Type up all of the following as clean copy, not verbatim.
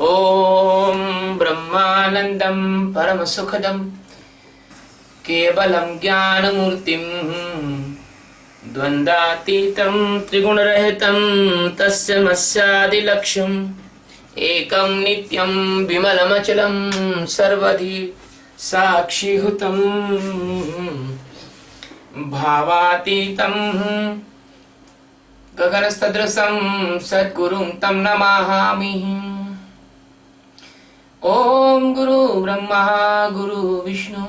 ॐ ब्रह्मानन्दं परमसुखदं केवलं ज्ञानमूर्तिं द्वन्द्वातीतं त्रिगुणरहितं तस्मैवादिलक्ष्यम् एकं नित्यं विमलमचलं सर्वधि साक्षिभूतं भावातीतं गगनसदृशं सद्गुरुं तं नमामि। ॐ गुरु ब्रह्मा गुरु विष्णु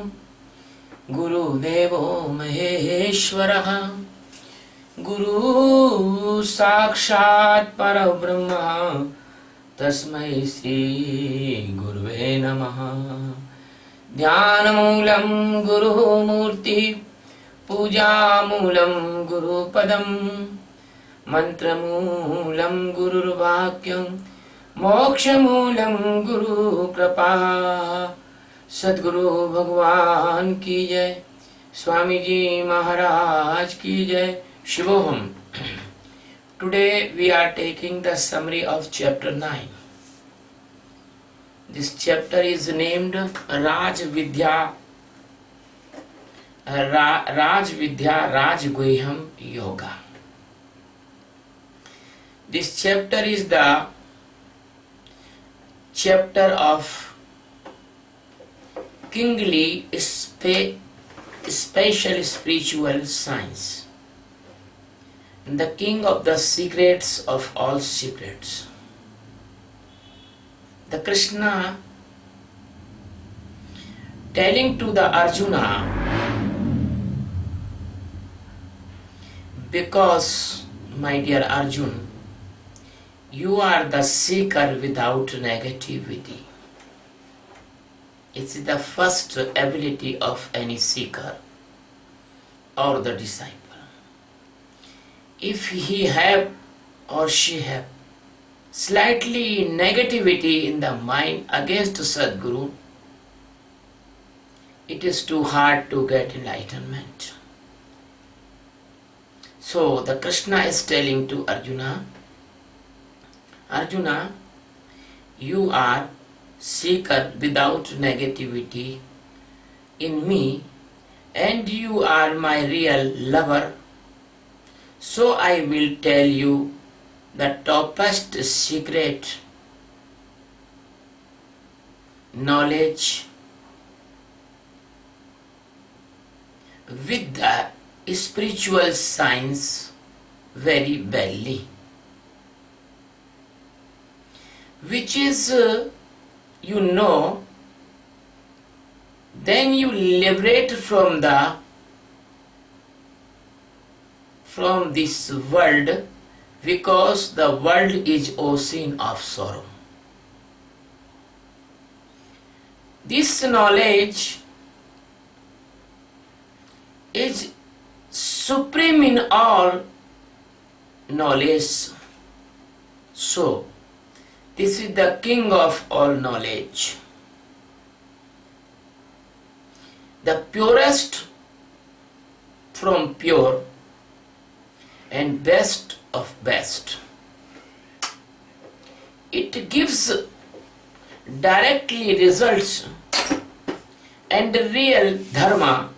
गुरुदेवो महेश्वरः गुरु साक्षात् परब्रह्म तस्मै श्री गुरुवे नमः। ध्यानमूलं गुरुमूर्ति पूजामूलं गुरुपदं मंत्रमूलं गुरुर्वाक्यं मोक्षमूलं गुरुकृपा। सद्गुरु भगवान की जय, स्वामी जी महाराज की जय। शिवोहम। Today we are taking the summary of chapter 9. This chapter is named Raj Vidya Rajguhyam Yoga. This chapter is the chapter of kingly special spiritual science, the king of the secrets of all secrets. The Krishna telling to the Arjuna, because my dear Arjun, you are the seeker without negativity. It is the first ability of any seeker or the disciple. If he have or she have slightly negativity in the mind against Sadguru, it is too hard to get enlightenment. So the Krishna is telling to Arjuna, Arjuna, you are seeker without negativity in me, and you are my real lover. So I will tell you the topmost secret knowledge with the spiritual science very wellly, which is then you liberate from this world, because the world is ocean of sorrow. This knowledge is supreme in all knowledge. So this is the king of all knowledge, the purest from pure and best of best. It gives directly results and real dharma.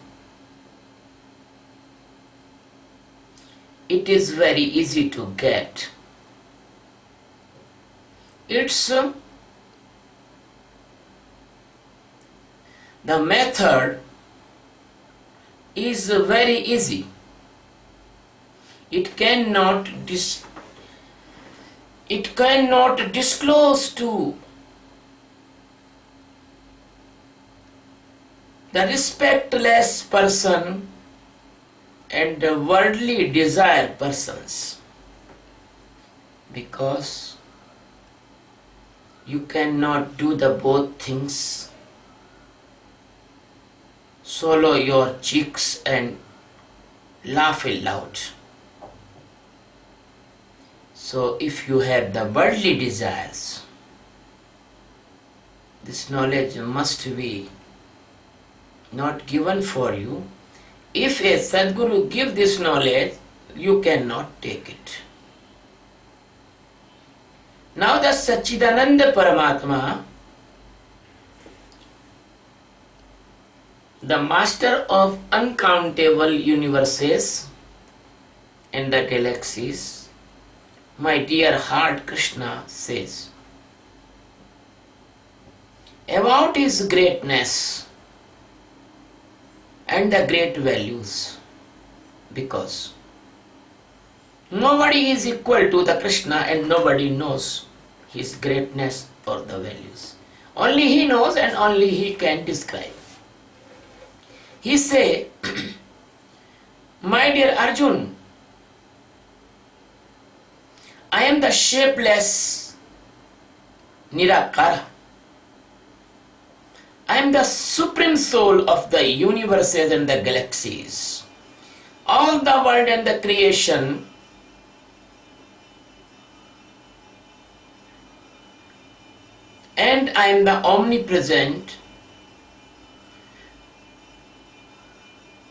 It is very easy to get. It's the method is very easy. It cannot disclose to the respectless person and the worldly desire persons, because you cannot do the both things, swallow your cheeks and laugh aloud. So if you have the worldly desires, this knowledge must be not given for you. If a Sadguru give this knowledge, you cannot take it. Now the Satchidananda Paramatma, the master of uncountable universes and the galaxies, my dear heart Krishna says about his greatness and the great values, because nobody is equal to the Krishna and nobody knows his greatness or the values. Only he knows and only he can describe. He say, my dear Arjun, I am the shapeless Nirakara. I am the supreme soul of the universes and the galaxies. All the world and the creation and I am the omnipresent.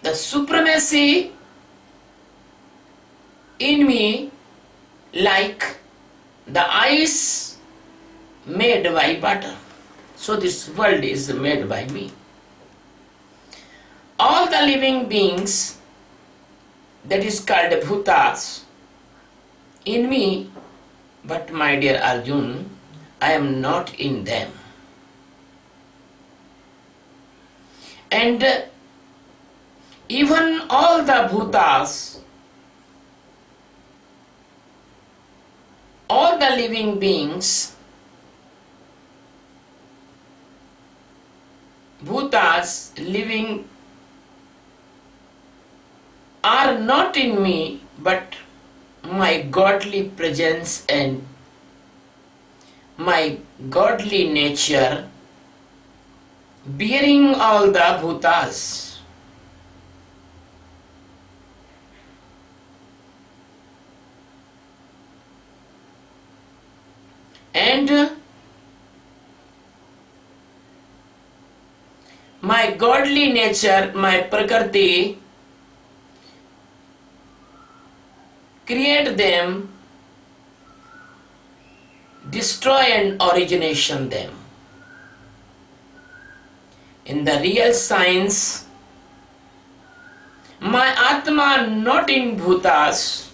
The supremacy in me like the ice made by butter. So this world is made by me. All the living beings, that is called bhutas, in me, but my dear Arjun, I am not in them. And even all the bhutas, all the living beings, bhutas living are not in me, but my godly presence and my godly nature bearing all the bhutas. And my godly nature, my prakriti, create them, destroy and origination them. In the real science, my Atma not in bhutas,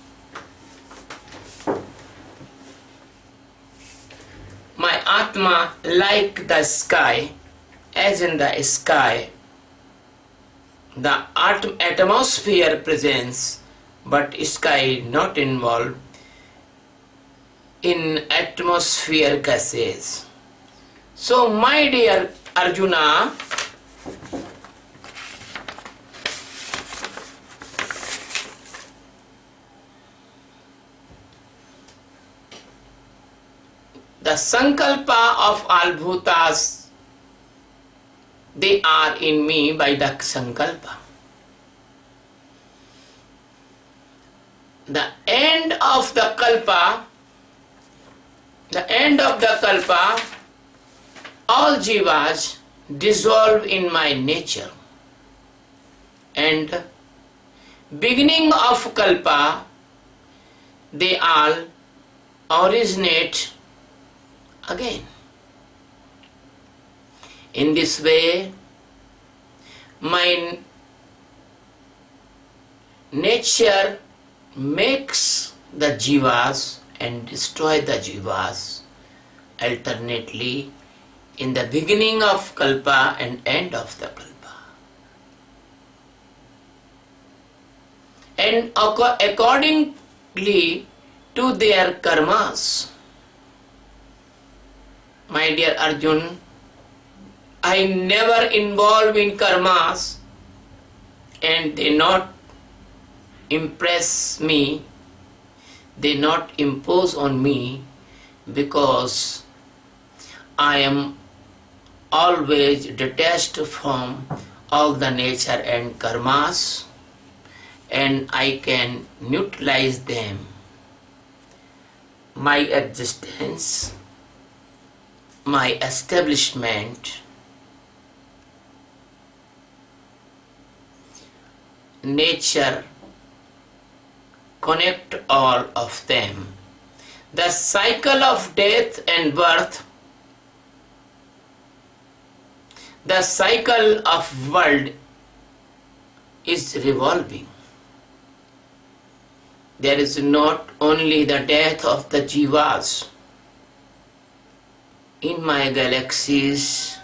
my Atma like the sky, as in the sky, the atmosphere presence, but sky not involved in atmosphere gases. So my dear Arjuna, the sankalpa of all bhutas, they are in me by the sankalpa. The end of the kalpa, all jivas dissolve in my nature, and beginning of kalpa, they all originate again. In this way, my nature makes the jivas and destroy the jivas alternately in the beginning of kalpa and end of the kalpa. And accordingly to their karmas, my dear Arjun, I never involve in karmas and they not impress me, they not impose on me, because I am always detached from all the nature and karmas, and I can neutralize them. My existence, my establishment, nature, connect all of them. The cycle of death and birth, the cycle of world is revolving. There is not only the death of the jivas. In my galaxies,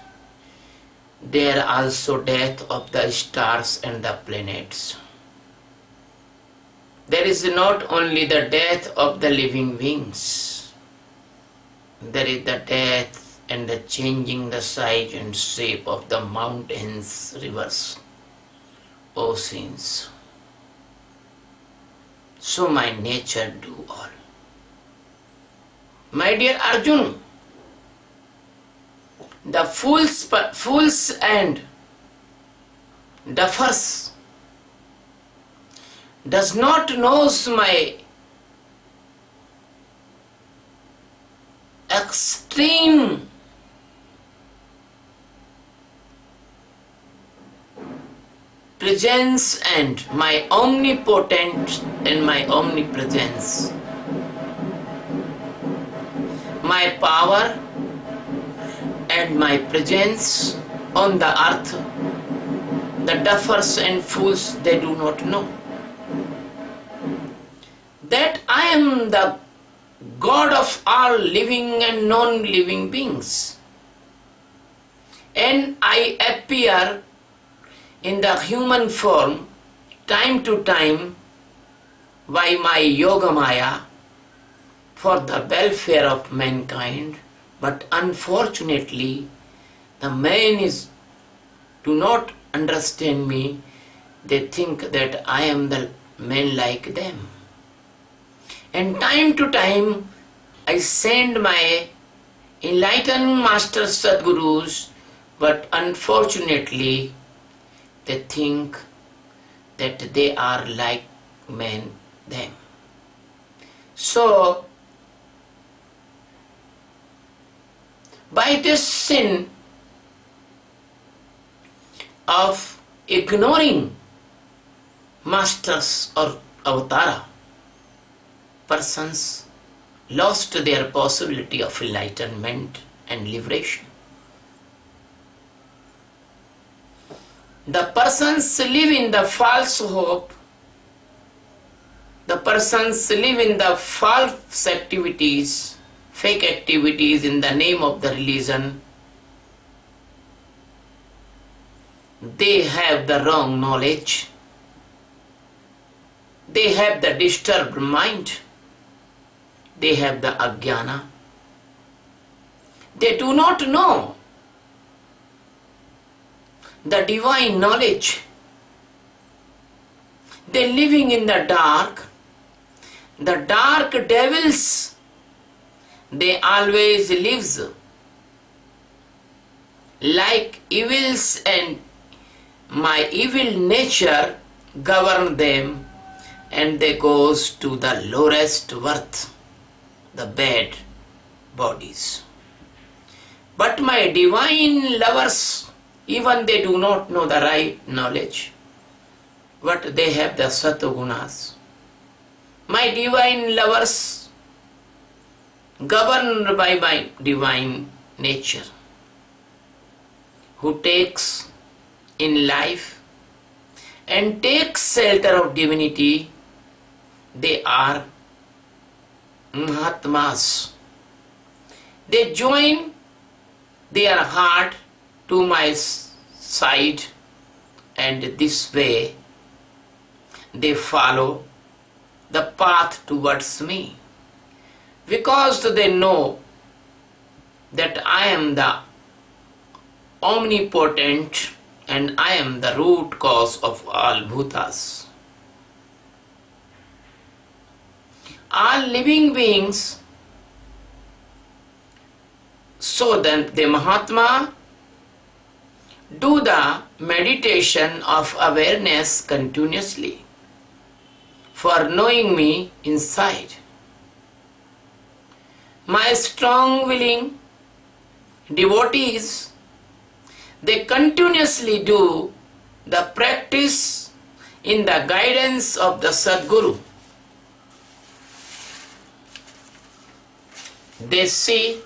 there are also death of the stars and the planets. There is not only the death of the living beings. There is the death and the changing the size and shape of the mountains, rivers, oceans. So my nature do all. My dear Arjun, the fools and duffers does not knows my extreme presence and my omnipotent and my omnipresence, my power and my presence on the earth. The duffers and fools, they do not know that I am the God of all living and non-living beings, and I appear in the human form time to time by my yoga maya for the welfare of mankind. But unfortunately, the man do not understand me. They think that I am the man like them. And time to time, I send my enlightened master Sadgurus, but unfortunately, they think that they are like men them. So, by this sin of ignoring masters or avatara, persons lost their possibility of enlightenment and liberation. The persons live in the false hope. The persons live in the false activities, fake activities in the name of the religion. They have the wrong knowledge. They have the disturbed mind. They have the ajnana. They do not know the divine knowledge. They living in the dark. The dark devils, they always lives like evils, and my evil nature govern them, and they goes to the lowest worth, the bad bodies. But my divine lovers, even they do not know the right knowledge, but they have the satogunas. My divine lovers, governed by my divine nature, who takes in life and takes shelter of divinity, they are Mahatmas. They join their heart to my side, and this way they follow the path towards me, because they know that I am the omnipotent and I am the root cause of all bhutas. All living beings, so then the Mahatma do the meditation of awareness continuously for knowing me inside. My strong willing devotees, they continuously do the practice in the guidance of the Sadguru. they see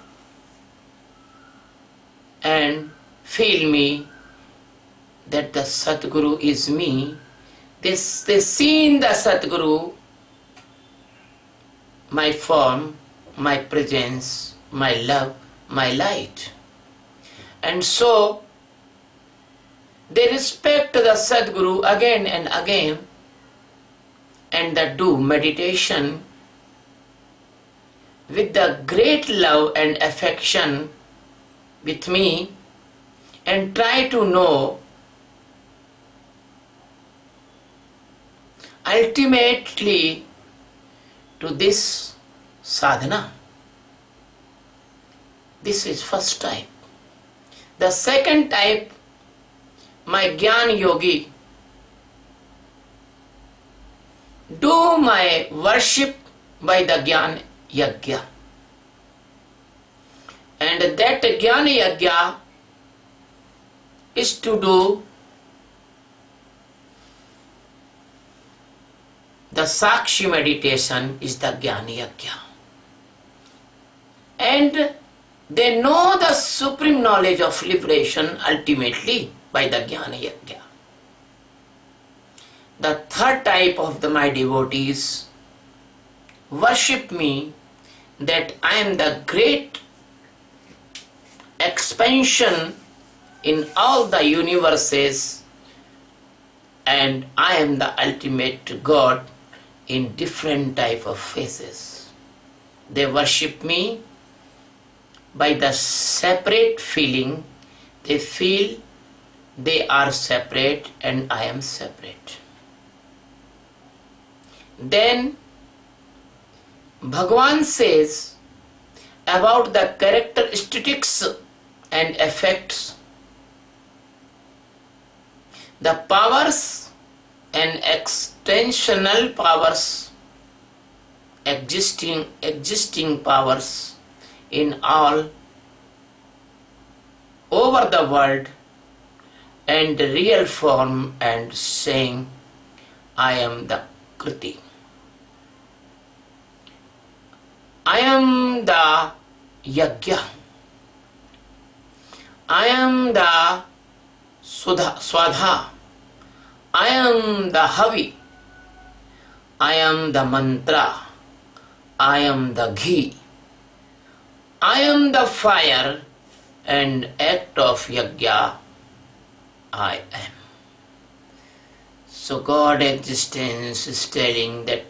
and feel me, that the Sadguru is me. They see in the Sadguru my form, my presence, my love, my light. And so they respect the Sadguru again and again, and they do meditation with the great love and affection with me, and try to know ultimately to this sadhana. This is first type. The second type, my Jnana Yogi, do my worship by the Jnana Yajna. And that Jnana Yajna is to do the Sakshi meditation, is the Jnana Yajna. And they know the supreme knowledge of liberation ultimately by the Jnana Yajna. The third type of my devotees worship me, that I am the great expansion in all the universes, and I am the ultimate God in different type of faces. They worship me by the separate feeling. They feel they are separate and I am separate. Then Bhagavan says about the characteristics and effects, the powers and extensional powers, existing powers in all over the world, and real form, and saying, I am the Kriti. I am the Yajna. I am the Swadha. I am the Havi. I am the Mantra. I am the Ghee. I am the fire and act of Yajna. I am. So God existence is telling that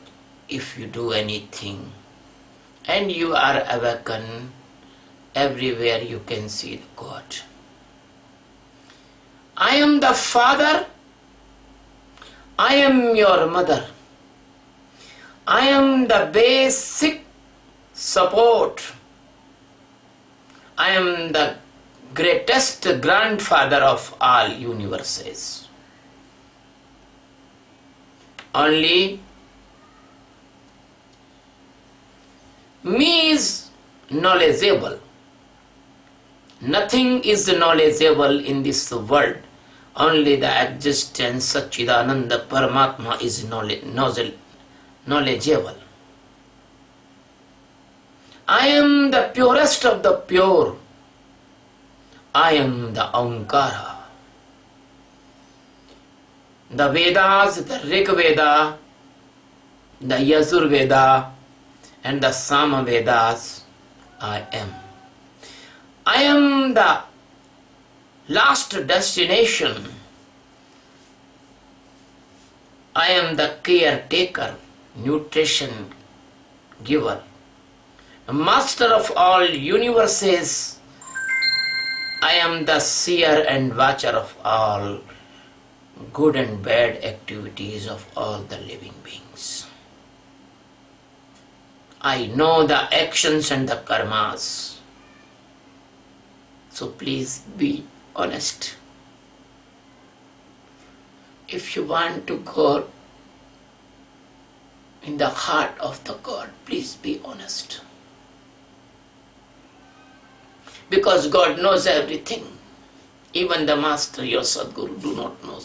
if you do anything and you are awakened, everywhere you can see God. I am the Father. I am your mother. I am the basic support. I am the greatest grandfather of all universes. Only me is knowledgeable. Nothing is knowledgeable in this world. Only the existence Satchidananda Paramatma is knowledgeable. I am the purest of the pure. I am the Ankara. The Vedas, the Rig Veda, the Yajur Veda, and the Sama Vedas, I am. I am the last destination. I am the caretaker, nutrition giver, master of all universes. I am the seer and watcher of all good and bad activities of all the living beings. I know the actions and the karmas. So please be honest. If you want to go in the heart of the God, please be honest. Because God knows everything. Even the Master, your Sadguru, do not know.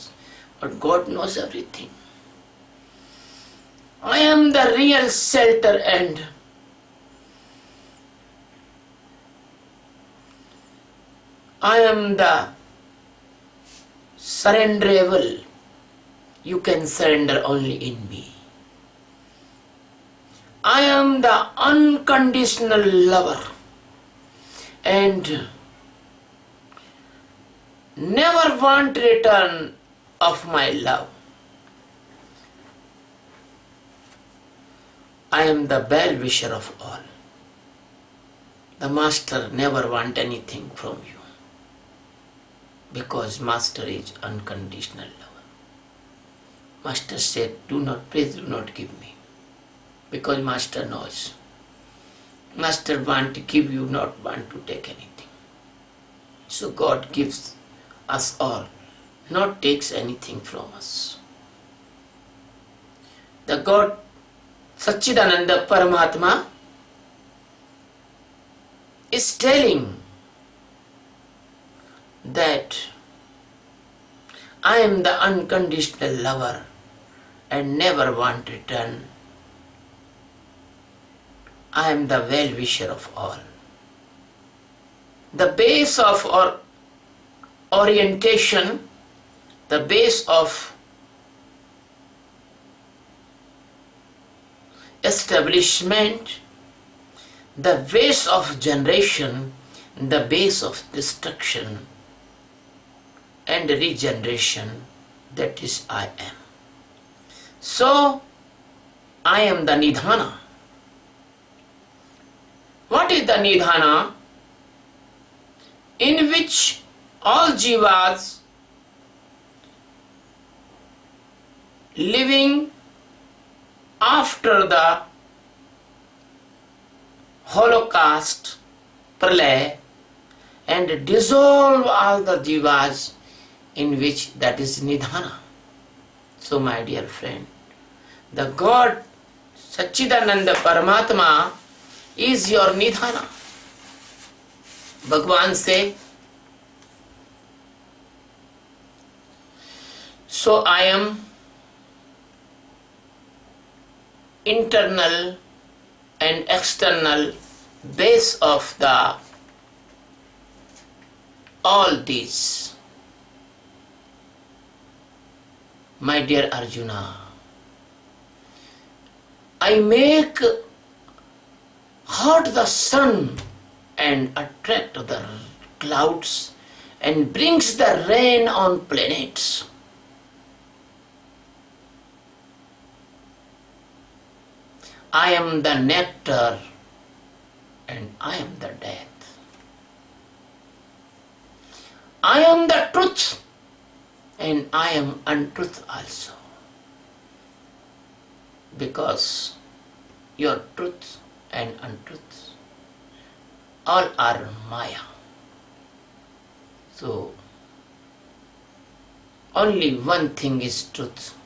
But God knows everything. I am the real shelter and I am the surrenderable. You can surrender only in me. I am the unconditional lover and never want return of my love. I am the well-wisher of all. The Master never want anything from you because Master is unconditional lover. Master said, please do not give me, because Master knows. Master want to give you, not want to take anything. So God gives us all, not takes anything from us. The God Satchidananda Paramatma is telling that I am the unconditional lover and never want return. I am the well-wisher of all. The base of our orientation, the base of establishment, the base of generation, the base of destruction and regeneration, that is I am. So, I am the Nidhana. What is the Nidhana? In which all jivas living after the Holocaust, Pralaya, and dissolve all the jivas in which that is Nidhana. So my dear friend, the God Satchidananda Paramatma is your Nidhana. Bhagavan say, so I am internal and external base of the all these. My dear Arjuna, I make hot the sun and attract the clouds and brings the rain on planets. I am the nectar and I am the death. I am the truth and I am untruth also. Because your truth and untruth all are Maya. So only one thing is truth,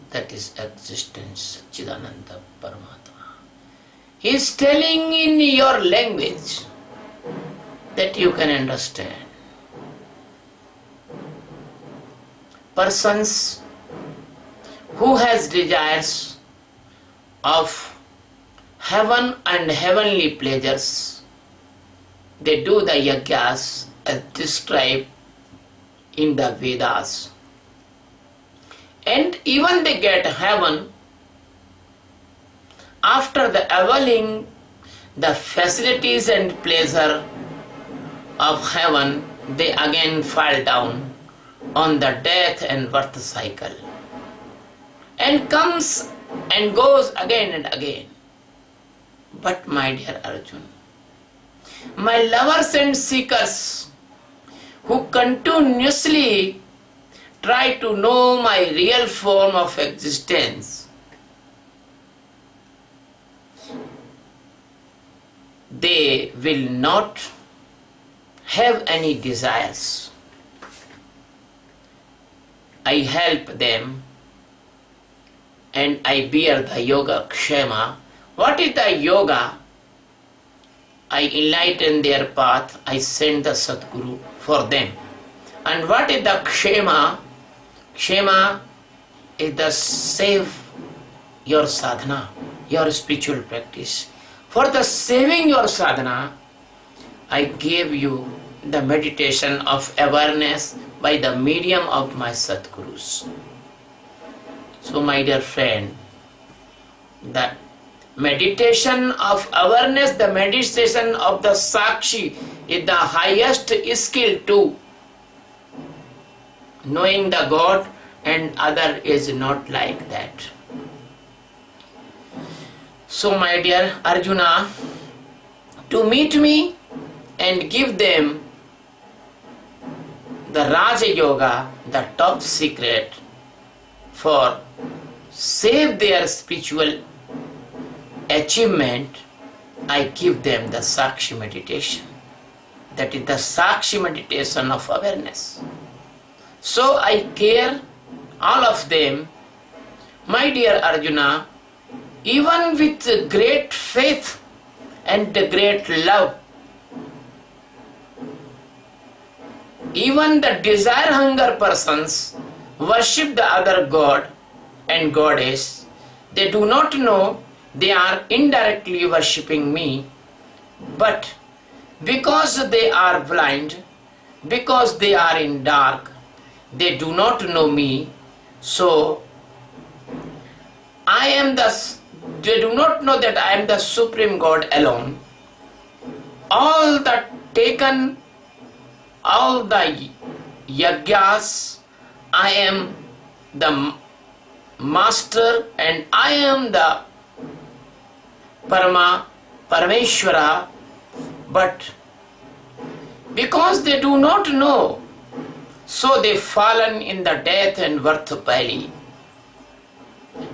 that is existence, Satchidananda Paramatma. He is telling in your language that you can understand. Persons who has desires of heaven and heavenly pleasures, they do the yagyas as described in the Vedas. And even they get heaven, after the availing the facilities and pleasure of heaven, they again fall down on the death and birth cycle and comes and goes again and again. But my dear Arjuna, my lovers and seekers who continuously try to know my real form of existence, they will not have any desires. I help them and I bear the yoga kshema. What is the yoga? I enlighten their path, I send the Sadguru for them. And what is the kshema? Kshema is the save your sadhana, your spiritual practice. For the saving your sadhana, I gave you the meditation of awareness by the medium of my Sadgurus. So my dear friend, the meditation of awareness, the meditation of the Sakshi is the highest skill to knowing the God, and other is not like that. So my dear Arjuna, to meet me and give them the Raja Yoga, the top secret for save their spiritual achievement, I give them the Sakshi meditation. That is the Sakshi meditation of awareness. So I care all of them, my dear Arjuna, even with great faith and great love. Even the desire hunger persons worship the other god and goddess. They do not know they are indirectly worshipping me, but because they are blind, because they are in dark, they do not know me. So they do not know that I am the Supreme God alone. All the yajnas, I am the master and I am the Parameshwara, but because they do not know, so they fallen in the death and birth valley.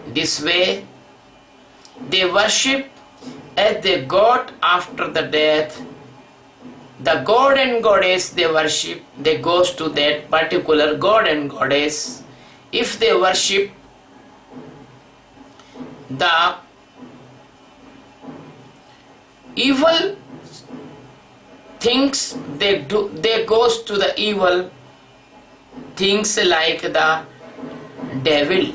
This way, they worship as they got after the death. The god and goddess they worship, they goes to that particular god and goddess. If they worship the evil things, they goes to the evil things like the devil.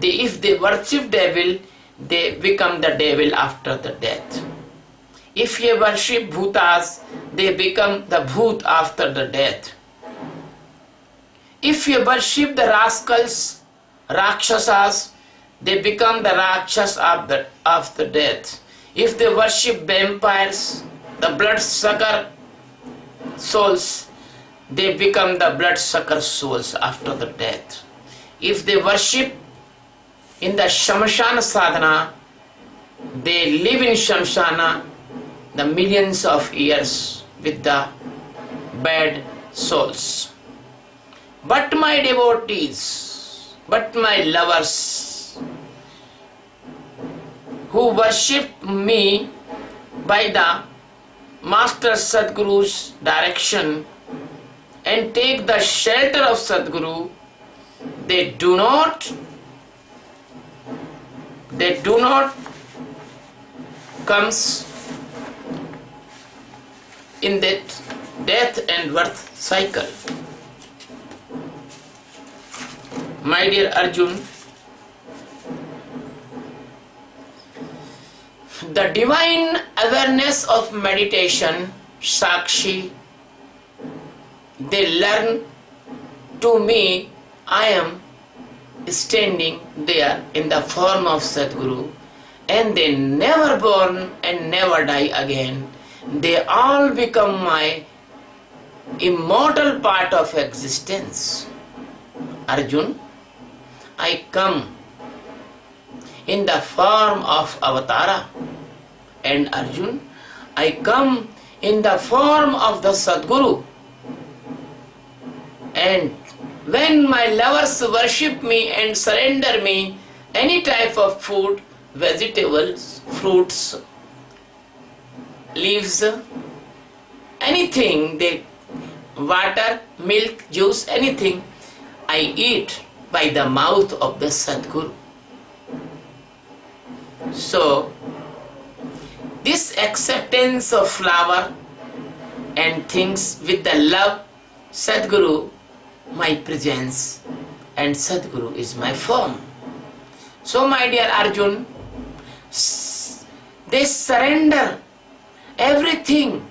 If they worship devil, they become the devil after the death. If you worship bhutas, they become the bhoot after the death. If you worship the rascals, rakshasas, they become the rakshas after death. If they worship vampires, the bloodsucker souls, they become the bloodsucker souls after the death. If they worship in the Shamshana sadhana, they live in Shamshana the millions of years with the bad souls. But my devotees, but my lovers, who worship me by the Master Sadguru's direction and take the shelter of Sadguru, they do not comes in that death and birth cycle. My dear Arjun, the divine awareness of meditation, Sakshi, they learn to me, I am standing there in the form of Sadguru, and they never born and never die again. They all become my immortal part of existence. Arjun, I come in the form of Avatara, and Arjun, I come in the form of the Sadguru. And when my lovers worship me and surrender me any type of food, vegetables, fruits, leaves, anything, water, milk, juice, anything, I eat by the mouth of the Sadguru. So, this acceptance of flower and things with the love, Sadguru, my presence, and Sadguru is my form. So, my dear Arjun, they surrender everything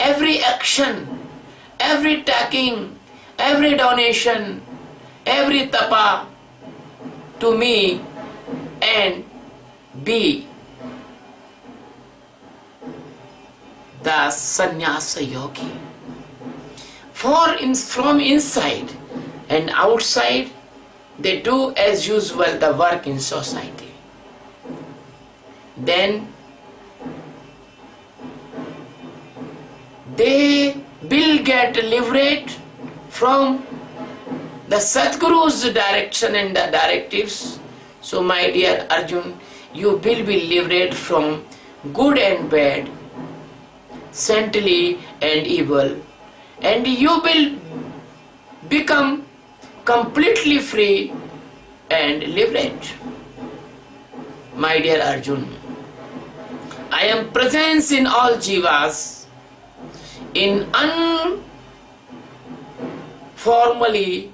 every action, every taking, every donation, every tapa to me and be the sannyasa yogi. From inside and outside, they do as usual the work in society. Then they will get liberated from the Sadguru's direction and the directives. So my dear Arjun, you will be liberated from good and bad, saintly and evil, and you will become completely free and liberated. My dear Arjun, I am present in all jivas, in unformally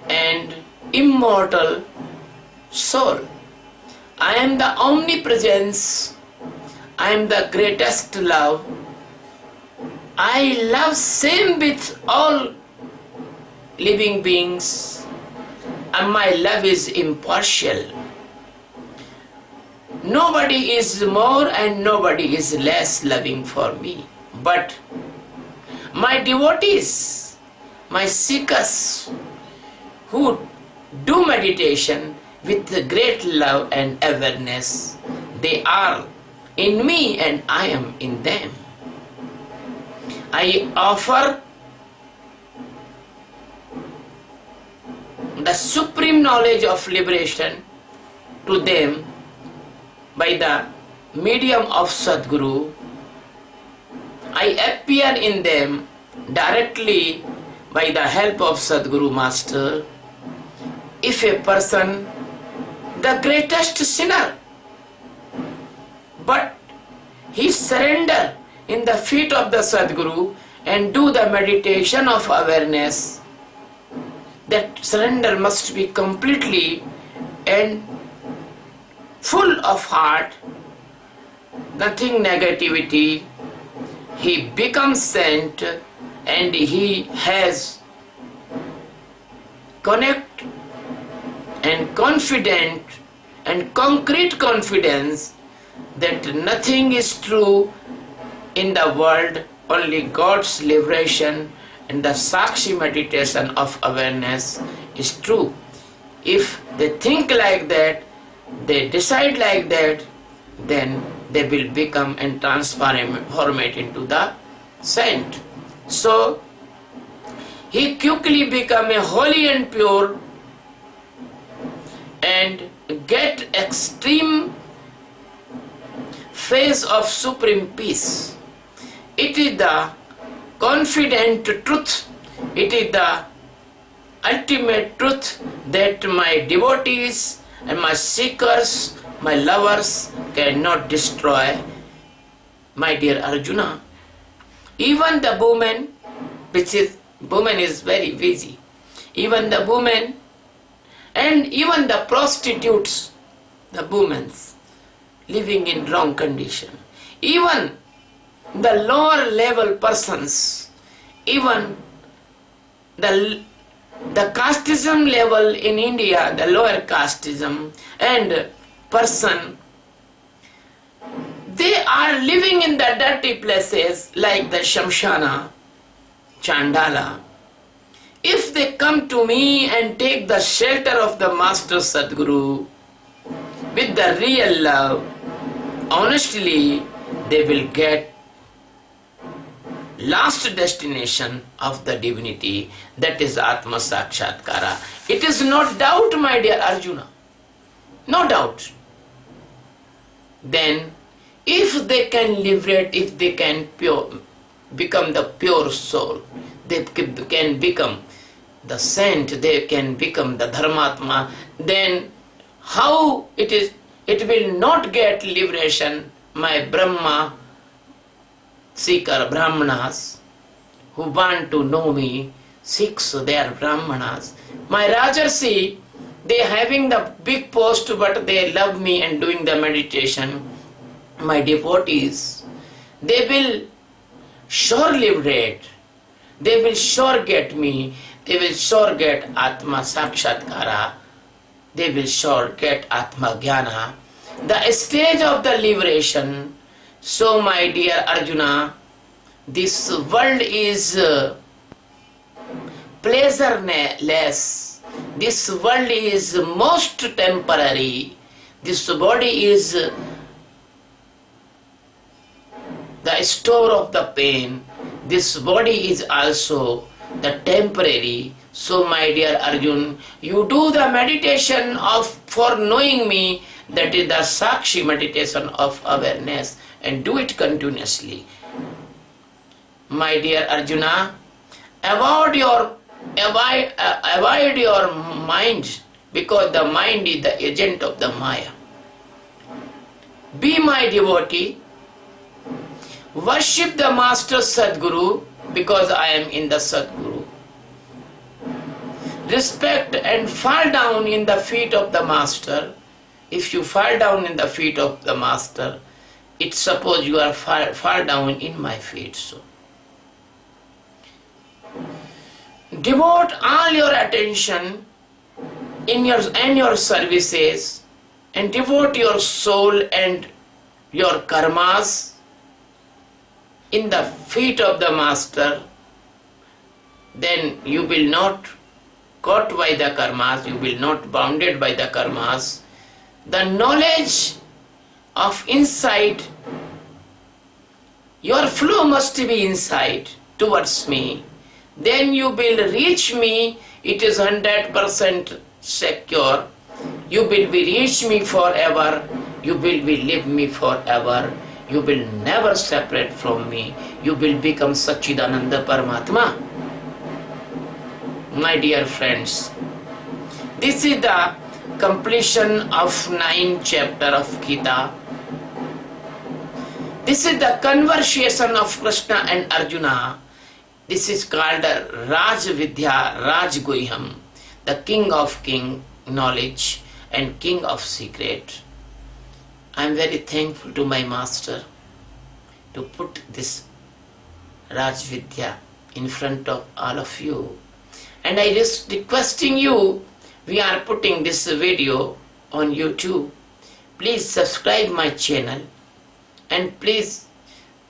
and immortal soul. I am the omnipresence. I am the greatest love. I love same with all living beings, and my love is impartial. Nobody is more and nobody is less loving for me. But my devotees, my seekers who do meditation with great love and awareness, they are in me and I am in them. I offer the supreme knowledge of liberation to them by the medium of Sadguru. I appear in them directly by the help of Sadguru Master. If a person, the greatest sinner, but he surrender in the feet of the Sadguru and do the meditation of awareness, that surrender must be completely and full of heart, nothing negativity. He becomes saint and he has connect and confident and concrete confidence that nothing is true in the world, only God's liberation and the Sakshi meditation of awareness is true. If they think like that, they decide like that, then they will become and transform it into the saint. So he quickly become a holy and pure and get extreme phase of supreme peace. It is the confident truth, it is the ultimate truth that my devotees and my seekers, my lovers cannot destroy. My dear Arjuna, even the woman, woman is very busy, even the woman and even the prostitutes, the women living in wrong condition, even the lower level persons, even the casteism level in India, the lower casteism and person, they are living in the dirty places like the Shamshana, Chandala. If they come to me and take the shelter of the Master Sadguru with the real love, honestly, they will get last destination of the divinity, that is Atma Sakshatkara. It is no doubt, my dear Arjuna, no doubt. Then if they can liberate, if they can become the pure soul, they can become the saint, they can become the Dharmatma, then how it will not get liberation, my Brahma seeker Brahmanas who want to know me, Sikhs, they are Brahmanas. My Rajarsi, they having the big post but they love me and doing the meditation. My devotees, they will sure liberate. They will sure get me. They will sure get Atma Sakshatkara. They will sure get Atma Jnana. The stage of the liberation. So my dear Arjuna, this world is pleasureless. This world is most temporary. This body is the store of the pain. This body is also the temporary. So my dear Arjun, you do the meditation of for knowing me, that is the Sakshi meditation of awareness, and do it continuously. My dear Arjuna, avoid your mind, because the mind is the agent of the Maya. Be my devotee. Worship the Master Sadguru, because I am in the Sadguru. Respect and fall down in the feet of the Master. If you fall down in the feet of the Master, it's suppose you are fall down in my feet. So devote all your attention in your services, and devote your soul and your karmas in the feet of the Master. Then you will not caught by the karmas, you will not bounded by the karmas. The knowledge of insight, your flow must be inside towards me. Then you will reach me. It is 100% secure. You will be reach me forever. You will be live me forever. You will never separate from me. You will become Sachidananda Paramatma. My dear friends, this is the completion of 9th chapter of Gita. This is the conversation of Krishna and Arjuna. This is called Raj Vidya, Raj Guhyam, the king of king knowledge and king of secret. I am very thankful to my master to put this Raj Vidya in front of all of you. And I just requesting you, we are putting this video on YouTube. Please subscribe my channel and please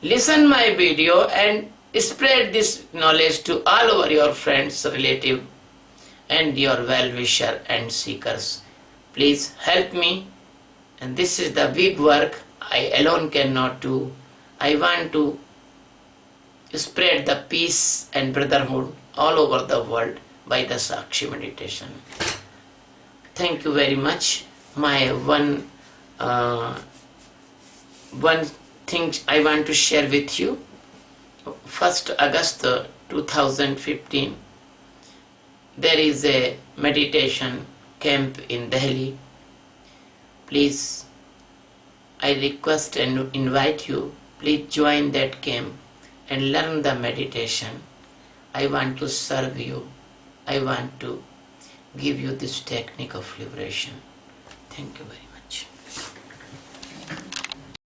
listen my video and spread this knowledge to all over your friends, relatives and your well-wisher and seekers. Please help me, and this is the big work I alone cannot do. I want to spread the peace and brotherhood all over the world by the Sakshi meditation. Thank you very much. My one thing I want to share with you. 1st August 2015, there is a meditation camp in Delhi. Please, I request and invite you, please join that camp and learn the meditation. I want to serve you. I want to give you this technique of liberation. Thank you very much.